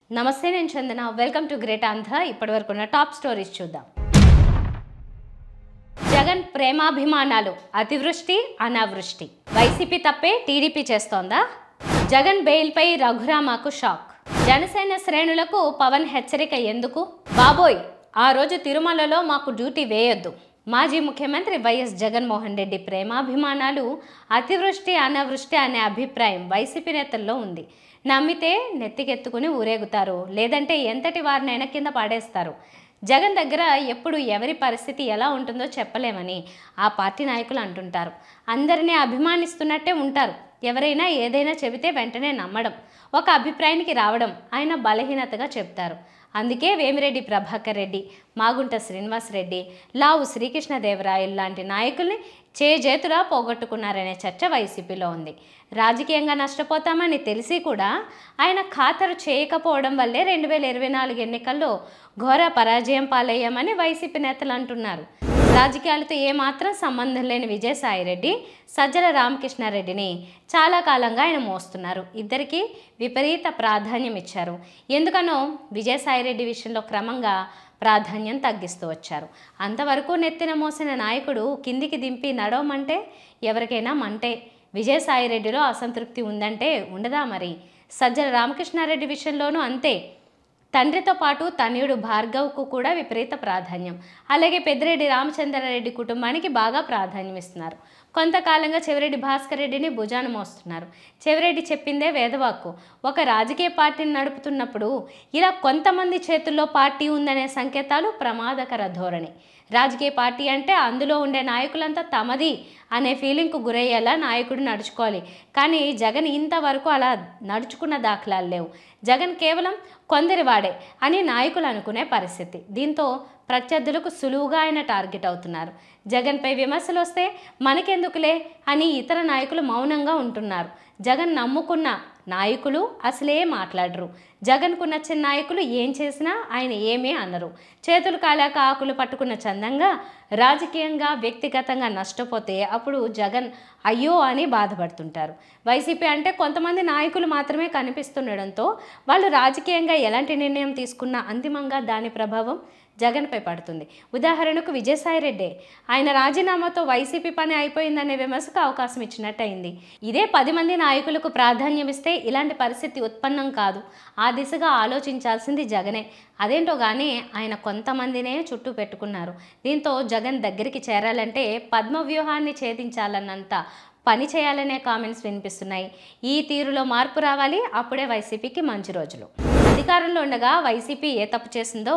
నమస్తే నేను Chandana welcome to great Andhra ఇప్పటివరకున్న టాప్ స్టోరీస్ చూద్దాం. జగన్ ప్రేమాభిమానాలు అతివృష్టి అనావృష్టి వైసీపీ తప్పే టీడీపీ చేస్తోందా? జగన్ బెయిల్పై రఘురామకు షాక్. జనసేన శ్రేణులకు పవన్ హెచ్చరిక ఎందుకు? బాబోయ్ ఆ రోజు తిరుమలలో మాకు డ్యూటీ వేయొద్దు. మాజీ ముఖ్యమంత్రి వైఎస్ జగన్మోహన్ రెడ్డి ప్రేమాభిమానాలు అతివృష్టి అనావృష్టి అనే అభిప్రాయం వైసీపీ నేతల్లో ఉంది. నమ్మితే నెత్తికెత్తుకుని ఊరేగుతారు, లేదంటే ఎంతటి వారినైనా కింద పాడేస్తారు. జగన్ దగ్గర ఎప్పుడు ఎవరి పరిస్థితి ఎలా ఉంటుందో చెప్పలేమని ఆ పార్టీ నాయకులు అంటుంటారు. అందరినీ అభిమానిస్తున్నట్టే ఉంటారు. ఎవరైనా ఏదైనా చెబితే వెంటనే నమ్మడం, ఒక అభిప్రాయానికి రావడం ఆయన బలహీనతగా చెప్తారు. అందుకే వేమిరెడ్డి ప్రభాకర్ రెడ్డి, మాగుంట శ్రీనివాసరెడ్డి, లావు శ్రీకృష్ణదేవరాయలు లాంటి నాయకుల్ని చేజేతులా పోగొట్టుకున్నారనే చర్చ వైసీపీలో ఉంది. రాజకీయంగా నష్టపోతామని తెలిసి కూడా ఆయన ఖాతరు చేయకపోవడం వల్లే 2024 ఎన్నికల్లో ఘోర పరాజయం పాలయ్యామని వైసీపీ నేతలు అంటున్నారు. రాజకీయాలతో ఏమాత్రం సంబంధం లేని విజయసాయిరెడ్డి, సజ్జల రామకృష్ణారెడ్డిని చాలా కాలంగా ఆయన మోస్తున్నారు. ఇద్దరికీ విపరీత ప్రాధాన్యం ఇచ్చారు. ఎందుకనో విజయసాయిరెడ్డి విషయంలో క్రమంగా ప్రాధాన్యం తగ్గిస్తూ వచ్చారు. అంతవరకు నెత్తిన మోసిన నాయకుడు కిందికి దింపి నడవమంటే ఎవరికైనా మంటే. విజయసాయిరెడ్డిలో అసంతృప్తి ఉందంటే ఉండదా మరి? సజ్జల రామకృష్ణారెడ్డి విషయంలోనూ అంతే. తండ్రితో పాటు తనయుడు భార్గవ్కు కూడా విపరీత ప్రాధాన్యం. అలాగే పెద్దిరెడ్డి రామచంద్రారెడ్డి కుటుంబానికి బాగా ప్రాధాన్యం ఇస్తున్నారు. కొంతకాలంగా చెవిరెడ్డి భాస్కర్ రెడ్డిని భుజాన మోస్తున్నారు. చెవిరెడ్డి చెప్పిందే వేదవాక్కు. ఒక రాజకీయ పార్టీని నడుపుతున్నప్పుడు ఇలా కొంతమంది చేతుల్లో పార్టీ ఉందనే సంకేతాలు ప్రమాదకర ధోరణి. రాజకీయ పార్టీ అంటే అందులో ఉండే నాయకులంతా తమది అనే ఫీలింగ్కు గురయ్యేలా నాయకుడు నడుచుకోవాలి. కానీ జగన్ ఇంతవరకు అలా నడుచుకున్న దాఖలాలు లేవు. జగన్ కేవలం కొందరి వాడే అని నాయకులు అనుకునే పరిస్థితి. దీంతో ప్రత్యర్థులకు సులువుగా ఆయన టార్గెట్ అవుతున్నారు. జగన్పై విమర్శలు వస్తే మనకెందుకులే అని ఇతర నాయకులు మౌనంగా ఉంటున్నారు. జగన్ నమ్ముకున్న నాయకులు అసలే మాట్లాడరు. జగన్కు నచ్చిన నాయకులు ఏం చేసినా ఆయన ఏమీ అనరు. చేతులు కాలాక ఆకులు పట్టుకున్న చందంగా రాజకీయంగా వ్యక్తిగతంగా నష్టపోతే అప్పుడు జగన్ అయ్యో అని బాధపడుతుంటారు. వైసీపీ అంటే కొంతమంది నాయకులు మాత్రమే కనిపిస్తుండడంతో వాళ్ళు రాజకీయంగా ఎలాంటి నిర్ణయం తీసుకున్నా అంతిమంగా దాని ప్రభావం జగన్పై పడుతుంది. ఉదాహరణకు విజయసాయిరెడ్డి, ఆయన రాజీనామాతో వైసీపీ పని అయిపోయిందనే విమర్శకు అవకాశం ఇచ్చినట్టయింది. ఇదే 10 మంది నాయకులకు ప్రాధాన్యం ఇస్తే ఇలాంటి పరిస్థితి ఉత్పన్నం కాదు. ఆ దిశగా ఆలోచించాల్సింది జగనే. అదేంటో కానీ ఆయన కొంతమందినే చుట్టూ పెట్టుకున్నారు. దీంతో జగన్ దగ్గరికి చేరాలంటే పద్మవ్యూహాన్ని ఛేదించాలన్నంత పని చేయాలనే కామెంట్స్ వినిపిస్తున్నాయి. ఈ తీరులో మార్పు రావాలి, అప్పుడే వైసీపీకి మంచి రోజులు. అధికారంలో ఉండగా వైసీపీ ఏ తప్పు చేసిందో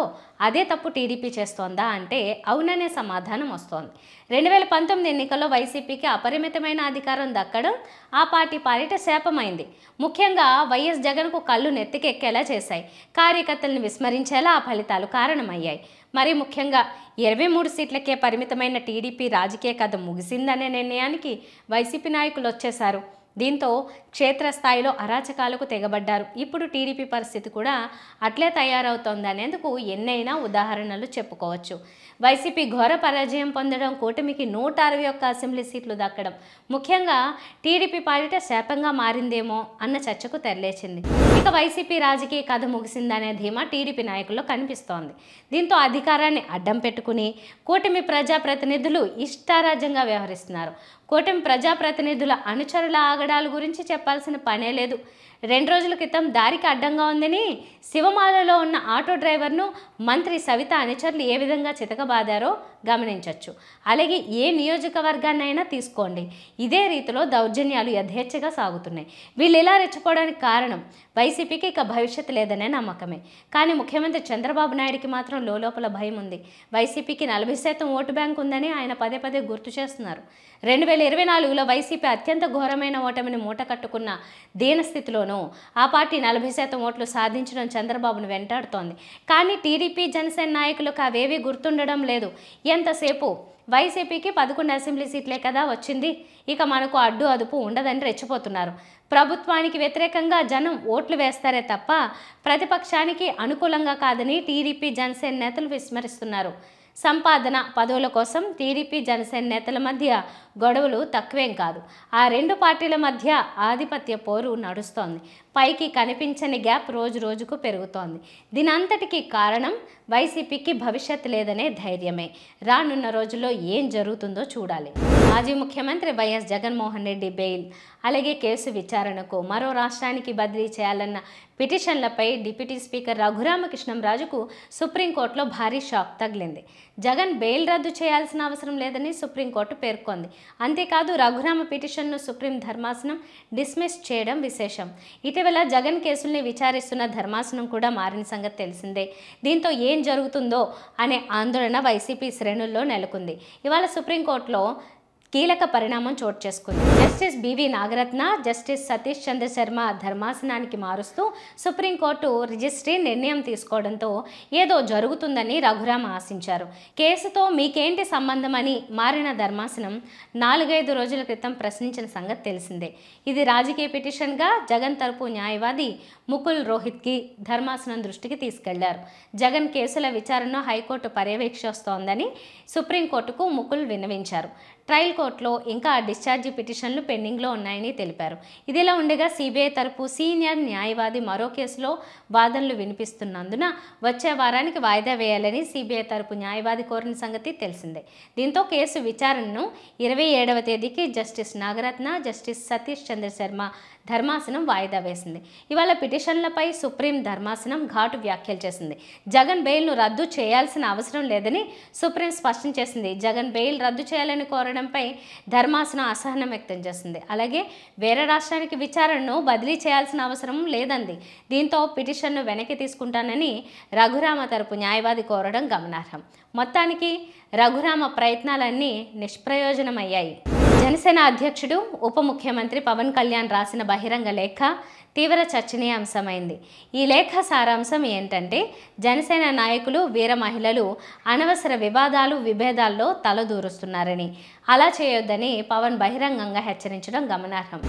అదే తప్పు టీడీపీ చేస్తోందా అంటే అవుననే సమాధానం వస్తోంది. 2019 ఎన్నికల్లో వైసీపీకి అపరిమితమైన అధికారం దక్కడం ఆ పార్టీ పాలిట శాపమైంది. ముఖ్యంగా వైఎస్ జగన్కు కళ్ళు నెత్తికెక్కేలా చేశాయి. కార్యకర్తలను విస్మరించేలా ఆ ఫలితాలు కారణమయ్యాయి. మరి ముఖ్యంగా 23 సీట్లకే పరిమితమైన టీడీపీ రాజకీయ కథ ముగిసిందనే నిర్ణయానికి వైసీపీ నాయకులు వచ్చేశారు. దీంతో క్షేత్రస్థాయిలో అరాచకాలకు తెగబడ్డారు. ఇప్పుడు టీడీపీ పరిస్థితి కూడా అట్లే తయారవుతోందనేందుకు ఎన్నైనా ఉదాహరణలు చెప్పుకోవచ్చు. వైసీపీ ఘోర పరాజయం పొందడం, కూటమికి 161 అసెంబ్లీ సీట్లు దక్కడం ముఖ్యంగా టీడీపీ పాలిట శాపంగా మారిందేమో అన్న చర్చకు తెరలేచింది. ఇక వైసీపీ రాజకీయ కథ ముగిసిందనే ధీమా టీడీపీ నాయకుల్లో కనిపిస్తోంది. దీంతో అధికారాన్ని అడ్డం పెట్టుకుని కూటమి ప్రజాప్రతినిధులు ఇష్టారాజ్యంగా వ్యవహరిస్తున్నారు. కూటమి ప్రజాప్రతినిధుల అనుచరుల ఆగడాల గురించి చెప్పాల్సిన పనే లేదు. 2 రోజుల క్రితం దారికి అడ్డంగా ఉందని శివమాలలో ఉన్న ఆటో డ్రైవర్ను మంత్రి సవిత అనుచరులు ఏ విధంగా చితకబాదారో గమనించవచ్చు. అలాగే ఏ నియోజకవర్గాన్నైనా తీసుకోండి, ఇదే రీతిలో దౌర్జన్యాలు యథేచ్ఛగా సాగుతున్నాయి. వీళ్ళు ఇలా రెచ్చిపోవడానికి కారణం వైసీపీకి ఇక భవిష్యత్తు లేదనే నమ్మకమే. కానీ ముఖ్యమంత్రి చంద్రబాబు నాయుడికి మాత్రం లోపల భయం ఉంది. వైసీపీకి 40% ఓటు బ్యాంక్ ఉందని ఆయన పదే పదే గుర్తు చేస్తున్నారు. 2024లో వైసీపీ అత్యంత ఘోరమైన ఓటమిని మూట కట్టుకున్న దీనస్థితిలోనూ ఆ పార్టీ 40% ఓట్లు సాధించడం చంద్రబాబును వెంటాడుతోంది. కానీ టీడీపీ జనసేన నాయకులకు అవేవీ గుర్తుండడం లేదు. ఎంతసేపు వైసీపీకి 11 అసెంబ్లీ సీట్లే కదా వచ్చింది, ఇక మనకు అడ్డు అదుపు ఉండదని రెచ్చిపోతున్నారు. ప్రభుత్వానికి వ్యతిరేకంగా జనం ఓట్లు వేస్తారే తప్ప ప్రతిపక్షానికి అనుకూలంగా కాదని టీడీపీ జనసేన నేతలు విస్మరిస్తున్నారు. సంపాదన పదవుల కోసం టీడీపీ జనసేన నేతల మధ్య గొడవలు తక్కువేం కాదు. ఆ రెండు పార్టీల మధ్య ఆధిపత్య పోరు నడుస్తోంది. పైకి కనిపించని గ్యాప్ రోజు రోజుకు పెరుగుతోంది. దీనంతటికీ కారణం వైసీపీకి భవిష్యత్తు లేదనే ధైర్యమే. రానున్న రోజుల్లో ఏం జరుగుతుందో చూడాలి. మాజీ ముఖ్యమంత్రి వైఎస్ జగన్మోహన్ రెడ్డి బెయిల్, అలాగే కేసు విచారణకు మరో రాష్ట్రానికి బదిలీ చేయాలన్న పిటిషన్లపై డిప్యూటీ స్పీకర్ రఘురామకృష్ణంరాజుకు సుప్రీంకోర్టులో భారీ షాక్ తగిలింది. జగన్ బెయిల్ రద్దు చేయాల్సిన అవసరం లేదని సుప్రీంకోర్టు పేర్కొంది. అంతేకాదు రఘురామ పిటిషన్ను సుప్రీం ధర్మాసనం డిస్మిస్ చేయడం విశేషం. ఇటీవల జగన్ కేసుల్ని విచారిస్తున్న ధర్మాసనం కూడా మారిన సంగతి తెలిసిందే. దీంతో ఏం జరుగుతుందో అనే ఆందోళన వైసీపీ శ్రేణుల్లో నెలకొంది. ఇవాళ సుప్రీంకోర్టులో కీలక పరిణామం చోటు చేసుకుంది. జస్టిస్ బివి నాగరత్న, జస్టిస్ సతీష్ చంద్ర శర్మ ధర్మాసనానికి మారుస్తూ సుప్రీంకోర్టు రిజిస్ట్రీ నిర్ణయం తీసుకోవడంతో ఏదో జరుగుతుందని రఘురామ ఆశించారు. కేసుతో మీకేంటి సంబంధం అని మారిన ధర్మాసనం 4-5 రోజుల క్రితం ప్రశ్నించిన సంగతి తెలిసిందే. ఇది రాజకీయ పిటిషన్గా జగన్ తరపు న్యాయవాది ముకుల్ రోహిత్కి ధర్మాసనం దృష్టికి తీసుకెళ్లారు. జగన్ కేసుల విచారణను హైకోర్టు పర్యవేక్షిస్తోందని సుప్రీంకోర్టుకు ముకుల్ విన్నవించారు. ట్రయల్ కోర్టులో ఇంకా డిశ్చార్జి పిటిషన్లు పెండింగ్లో ఉన్నాయని తెలిపారు. ఇదిలా ఉండగా సిబిఐ తరపు సీనియర్ న్యాయవాది మరో కేసులో వాదనలు వినిపిస్తున్నందున వచ్చే వారానికి వాయిదా వేయాలని సిబిఐ తరపు న్యాయవాది కోరిన సంగతి తెలిసిందే. దీంతో కేసు విచారణను 27వ తేదీకి జస్టిస్ నాగరత్న, జస్టిస్ సతీష్ చంద్ర శర్మ ధర్మాసనం వాయిదా వేసింది. ఇవాళ పిటిషన్లపై సుప్రీం ధర్మాసనం ఘాటు వ్యాఖ్యలు చేసింది. జగన్ బెయిల్ను రద్దు చేయాల్సిన అవసరం లేదని సుప్రీం స్పష్టం చేసింది. జగన్ బెయిల్ రద్దు చేయాలని కోరడంపై ధర్మాసనం అసహనం వ్యక్తం చేసింది. అలాగే వేరే రాష్ట్రానికి విచారణను బదిలీ చేయాల్సిన అవసరం లేదంది. దీంతో పిటిషన్ను వెనక్కి తీసుకుంటానని రఘురామ తరపు న్యాయవాది కోరడం గమనార్హం. మొత్తానికి రఘురామ ప్రయత్నాలన్నీ నిష్ప్రయోజనమయ్యాయి. జనసేన అధ్యక్షుడు ఉప ముఖ్యమంత్రి పవన్ కళ్యాణ్ రాసిన బహిరంగ లేఖ తీవ్ర చర్చనీయాంశమైంది. ఈ లేఖ సారాంశం ఏంటంటే, జనసేన నాయకులు, వీర మహిళలు అనవసర వివాదాలు, విభేదాల్లో తలదూరుస్తున్నారని, అలా చేయొద్దని పవన్ బహిరంగంగా హెచ్చరించడం గమనార్హం.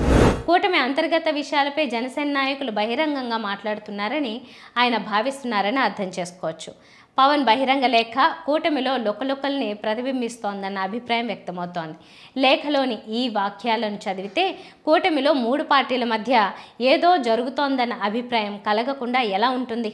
కూటమి అంతర్గత విషయాలపై జనసేన నాయకులు బహిరంగంగా మాట్లాడుతున్నారని ఆయన భావిస్తున్నారని అర్థం చేసుకోవచ్చు. పవన్ బహిరంగ లేఖ కూటమిలో లుకలుకల్ని ప్రతిబింబిస్తోందన్న అభిప్రాయం వ్యక్తమవుతోంది. లేఖలోని ఈ వాక్యాలను చదివితే కూటమిలో 3 పార్టీల మధ్య ఏదో జరుగుతోందన్న అభిప్రాయం కలగకుండా ఎలా ఉంటుంది?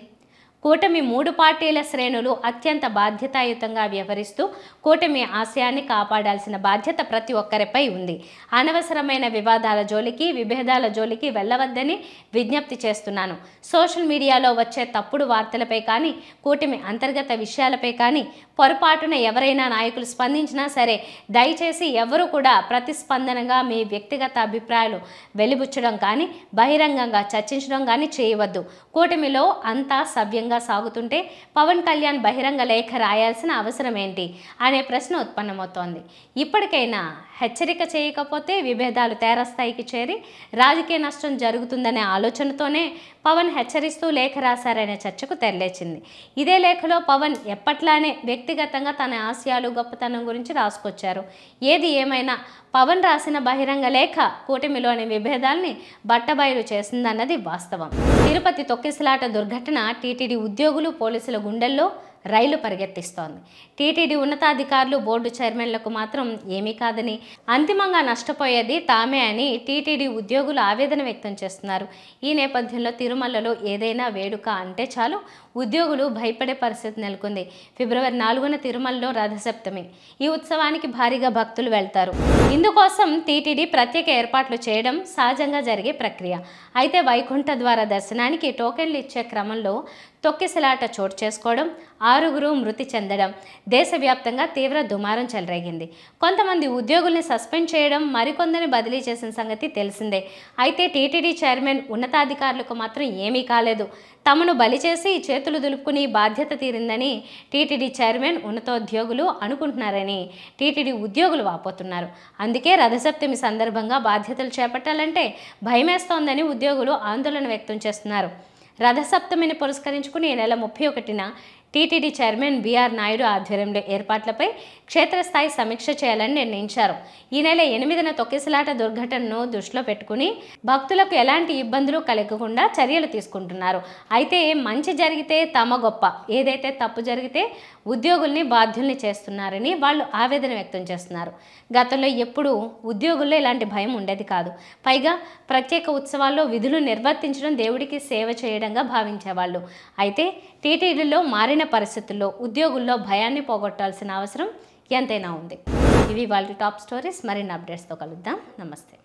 కూటమి 3 పార్టీల శ్రేణులు అత్యంత బాధ్యతాయుతంగా వ్యవహరిస్తూ కూటమి ఆశయాన్ని కాపాడాల్సిన బాధ్యత ప్రతి ఒక్కరిపై ఉంది. అనవసరమైన వివాదాల జోలికి, విభేదాల జోలికి వెళ్ళవద్దని విజ్ఞప్తి చేస్తున్నాను. సోషల్ మీడియాలో వచ్చే తప్పుడు వార్తలపై కానీ, కూటమి అంతర్గత విషయాలపై కానీ పొరపాటున ఎవరైనా నాయకులు స్పందించినా సరే దయచేసి ఎవరు కూడా ప్రతిస్పందనగా మీ వ్యక్తిగత అభిప్రాయాలు వెలిబుచ్చడం కానీ, బహిరంగంగా చర్చించడం కానీ చేయవద్దు. కూటమిలో అంతా సవ్యంగా సాగుతుంటే పవన్ కళ్యాణ్ బహిరంగ లేఖ రాయాల్సిన అవసరం ఏంటి అనే ప్రశ్న ఉత్పన్నమవుతోంది. ఇప్పటికైనా హెచ్చరిక చేయకపోతే విభేదాలు తేరస్థాయికి చేరి రాజకీయ నష్టం జరుగుతుందనే ఆలోచనతోనే పవన్ హెచ్చరిస్తూ లేఖ రాశారనే చర్చకు తెరలేచింది. ఇదే లేఖలో పవన్ ఎప్పట్లానే వ్యక్తిగతంగా తన ఆశయాలు, గొప్పతనం గురించి రాసుకొచ్చారు. ఏది ఏమైనా పవన్ రాసిన బహిరంగ లేఖ కూటమిలోని విభేదాల్ని బట్టబయలు చేసిందన్నది వాస్తవం. తిరుపతి తొక్కిసలాట దుర్ఘటన టీటీడీ ఉద్యోగులు, పోలీసుల గుండెల్లో రైలు పరిగెత్తిస్తోంది. టీటీడీ ఉన్నతాధికారులు, బోర్డు చైర్మన్లకు మాత్రం ఏమీ కాదని, అంతిమంగా నష్టపోయేది తామే అని టీటీడీ ఉద్యోగులు ఆవేదన వ్యక్తం చేస్తున్నారు. ఈ నేపథ్యంలో తిరుమలలో ఏదైనా వేడుక అంటే చాలు ఉద్యోగులు భయపడే పరిస్థితి నెలకొంది. ఫిబ్రవరి 4న తిరుమలలో రథసప్తమి. ఈ ఉత్సవానికి భారీగా భక్తులు వెళ్తారు. ఇందుకోసం టీటీడీ ప్రత్యేక ఏర్పాట్లు చేయడం సహజంగా జరిగే ప్రక్రియ. అయితే వైకుంఠ ద్వార దర్శనానికి టోకెన్లు ఇచ్చే క్రమంలో తొక్కిసలాట చోటు చేసుకోవడం, 6గురు మృతి చెందడం దేశవ్యాప్తంగా తీవ్ర దుమారం చెలరేగింది. కొంతమంది ఉద్యోగుల్ని సస్పెండ్ చేయడం, మరికొందరిని బదిలీ చేసిన సంగతి తెలిసిందే. అయితే టీటీడీ చైర్మన్, ఉన్నతాధికారులకు మాత్రం ఏమీ కాలేదు. తమను బలి చేసి చేతులు దులుపుకుని బాధ్యత తీరిందని టీటీడీ చైర్మన్, ఉన్నతోద్యోగులు అనుకుంటున్నారని టీటీడీ ఉద్యోగులు వాపోతున్నారు. అందుకే రథసప్తమి సందర్భంగా బాధ్యతలు చేపట్టాలంటే భయమేస్తోందని ఉద్యోగులు ఆందోళన వ్యక్తం చేస్తున్నారు. రథసప్తమిని పురస్కరించుకుని ఈ నెల 31న టీటీడీ చైర్మన్ బీఆర్ నాయుడు ఆధ్వర్యంలో ఏర్పాట్లపై క్షేత్రస్థాయి సమీక్ష చేయాలని నిర్ణయించారు. ఈ నెల 8న తొక్కిసలాట దుర్ఘటనను దృష్టిలో పెట్టుకుని భక్తులకు ఎలాంటి ఇబ్బందులు కలగకుండా చర్యలు తీసుకుంటున్నారు. అయితే మంచి జరిగితే తమ గొప్ప, ఏదైతే తప్పు జరిగితే ఉద్యోగుల్ని బాధ్యుల్ని చేస్తున్నారని వాళ్ళు ఆవేదన వ్యక్తం చేస్తున్నారు. గతంలో ఎప్పుడూ ఉద్యోగుల్లో ఇలాంటి భయం ఉండేది కాదు. పైగా ప్రత్యేక ఉత్సవాల్లో విధులు నిర్వర్తించడం దేవుడికి సేవ చేయడంగా భావించేవాళ్ళు. అయితే టీటీడీలో మారిన పరిస్థితుల్లో ఉద్యోగుల్లో భయాన్ని పోగొట్టాల్సిన అవసరం ఎంతైనా ఉంది. ఇవి వాళ్ళ టాప్ స్టోరీస్. మరిన్ని అప్డేట్స్తో కలుద్దాం. నమస్తే.